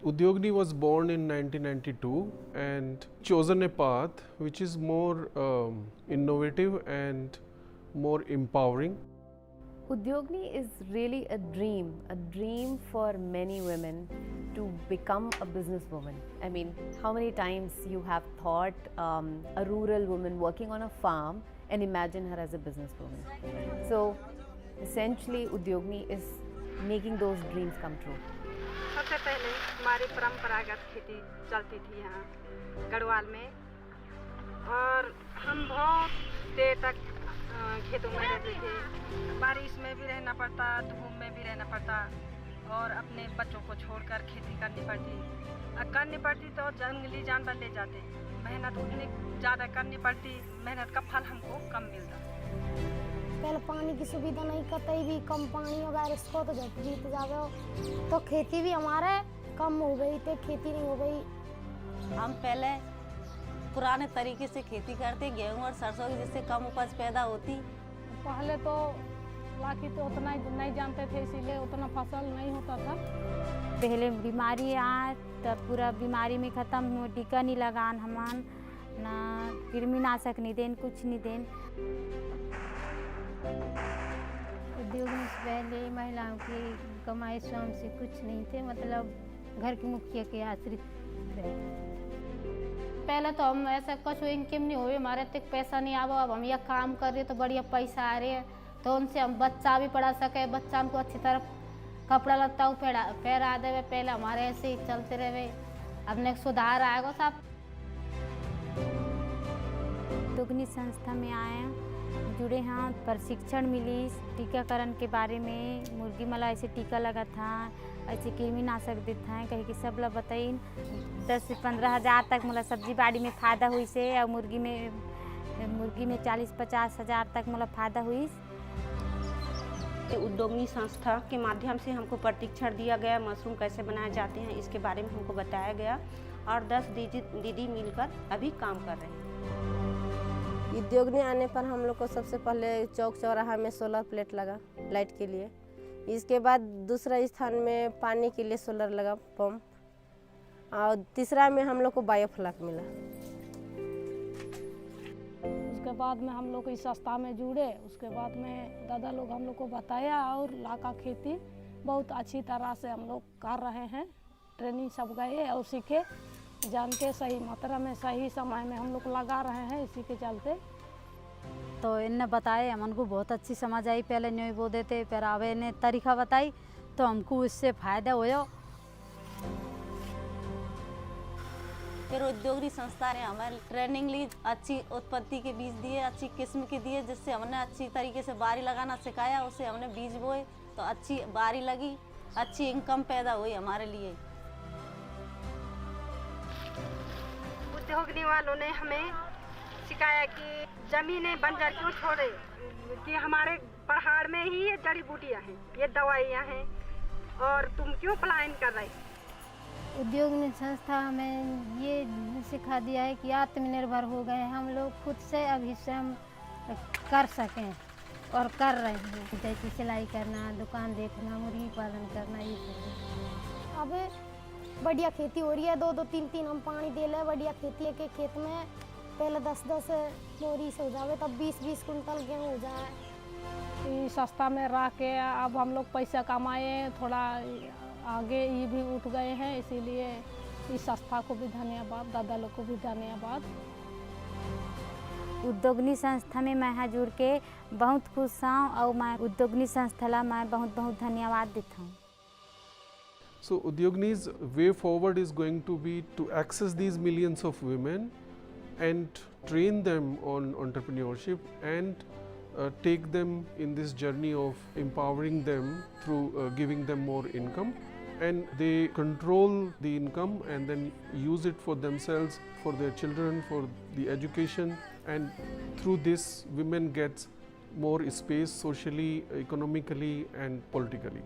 Udyogini was born in 1992 and chosen a path which is more innovative and more empowering. Udyogini is really a dream for many women to become a businesswoman. I mean, how many times you have thought a rural woman working on a farm and imagine her as a businesswoman. So essentially Udyogini is making those dreams come true. सबसे पहले हमारी परंपरागत खेती चलती थी यहाँ गढ़वाल में और हम बहुत देर तक खेतों में रहते थे। बारिश में भी रहना पड़ता, धूप में भी रहना पड़ता और अपने बच्चों को छोड़कर खेती करनी पड़ती तो जंगली जानवर ले जाते। मेहनत उतनी ज़्यादा करनी पड़ती, मेहनत का फल हमको कम मिलता। पहले पानी की सुविधा नहीं, कतई भी कम पानी हो गया इसको तो जब बीत जावे तो खेती भी हमारे कम हो गई तो खेती नहीं हो गई। हम पहले पुराने तरीके से खेती करते, गेहूं और सरसों की, जिससे कम उपज पैदा होती। पहले तो लाखी तो उतना नहीं जानते थे, इसीलिए उतना फसल नहीं होता था। पहले बीमारी आए तो पूरा बीमारी में ख़त्म, टीका नहीं लगान हमान ना कृमिनाशक नहीं देन, कुछ नहीं देन। उद्योगों से पहले महिलाओं की कमाई स्वयं से कुछ नहीं थे, मतलब घर के मुखिया के आश्रित रहते। पहले तो हम ऐसा कुछ इनकम नहीं हुए, हमारे तक पैसा नहीं आवा। अब हम यह काम कर रहे तो बढ़िया पैसा आ रहे है, तो उनसे हम बच्चा भी पढ़ा सके, बच्चा को अच्छी तरह कपड़ा लत्ता पहरा देवे। पहले हमारे ऐसे ही चलते रहे, अब ने सुधार आएगा सब। उद्योगनी संस्था में आए जुड़े हैं, प्रशिक्षण मिली टीकाकरण के बारे में। मुर्गी मला ऐसे टीका लगा था, ऐसे कृमिनाशक देते हैं, कहीं कि सब लोग बताई 10 से 15 हज़ार तक मतलब सब्जी बाड़ी में फ़ायदा हुई से, और मुर्गी में 40-50 हज़ार तक मतलब फ़ायदा हुई। उद्योगनी संस्था के माध्यम से हमको प्रशिक्षण दिया गया, मशरूम कैसे बनाए जाते हैं इसके बारे में हमको बताया गया और 10 दीदी मिलकर अभी काम कर रहे हैं। उद्योगनी आने पर हम लोग को सबसे पहले चौक चौराहा में सोलर प्लेट लगा लाइट के लिए। इसके बाद दूसरा स्थान में पानी के लिए सोलर लगा पंप, और तीसरा में हम लोग को बायोफ्लैक मिला। उसके बाद में हम लोग इस संस्था में जुड़े, उसके बाद में दादा लोग हम लोग को बताया और लाका खेती बहुत अच्छी तरह से हम लोग कर रहे हैं। ट्रेनिंग सब गए और सीखे, जान के सही मात्रा में सही समय में हम लोग लगा रहे हैं, इसी के चलते। तो इनने बताए, हमको बहुत अच्छी समझ आई। पहले न्यू वो देते, फिर आवे ने तरीका बताई तो हमको इससे फ़ायदा होया। फिर उद्योगनी संस्था ने हमें ट्रेनिंग ली, अच्छी उत्पत्ति के बीज दिए, अच्छी किस्म के दिए, जिससे हमने अच्छी तरीके से बारी लगाना सिखाया। उससे हमने बीज बोए तो अच्छी बारी लगी, अच्छी इनकम पैदा हुई हमारे लिए। उद्योगनी वालों ने हमें सिखाया कि जमीनें बंजर क्यों छोड़े, कि हमारे पहाड़ में ही ये जड़ी बूटियाँ हैं, ये दवाइयाँ हैं, और तुम क्यों पलायन कर रहे। उद्योगनी संस्था हमें ये सिखा दिया है कि आत्मनिर्भर हो गए हम लोग, खुद से अभी स्वयं कर सकें और कर रहे हैं। जैसे सिलाई करना, दुकान देखना, मुर्गी पालन करना, ये सब। अब बढ़िया खेती हो रही है, 2-2, 3-3 हम पानी दे ले। बढ़िया खेती है कि खेत में पहले 10-10 बोरी से हो जावे, तब 20-20 कुंटल गेहूँ हो जाए। इस संस्था में रह के अब हम लोग पैसा कमाए, थोड़ा आगे ये भी उठ गए हैं, इसीलिए इस संस्था को भी धन्यवाद, दादा लोग को भी धन्यवाद। उद्योगनी संस्था में मैं यहाँ जुड़ के बहुत खुश हूँ और मैं उद्योगनी संस्था ला मैं बहुत बहुत धन्यवाद देता हूँ। So Udyogini's way forward is going to be to access these millions of women and train them on entrepreneurship and take them in this journey of empowering them through giving them more income, and they control the income and then use it for themselves, for their children, for the education, and through this women gets more space socially, economically and politically.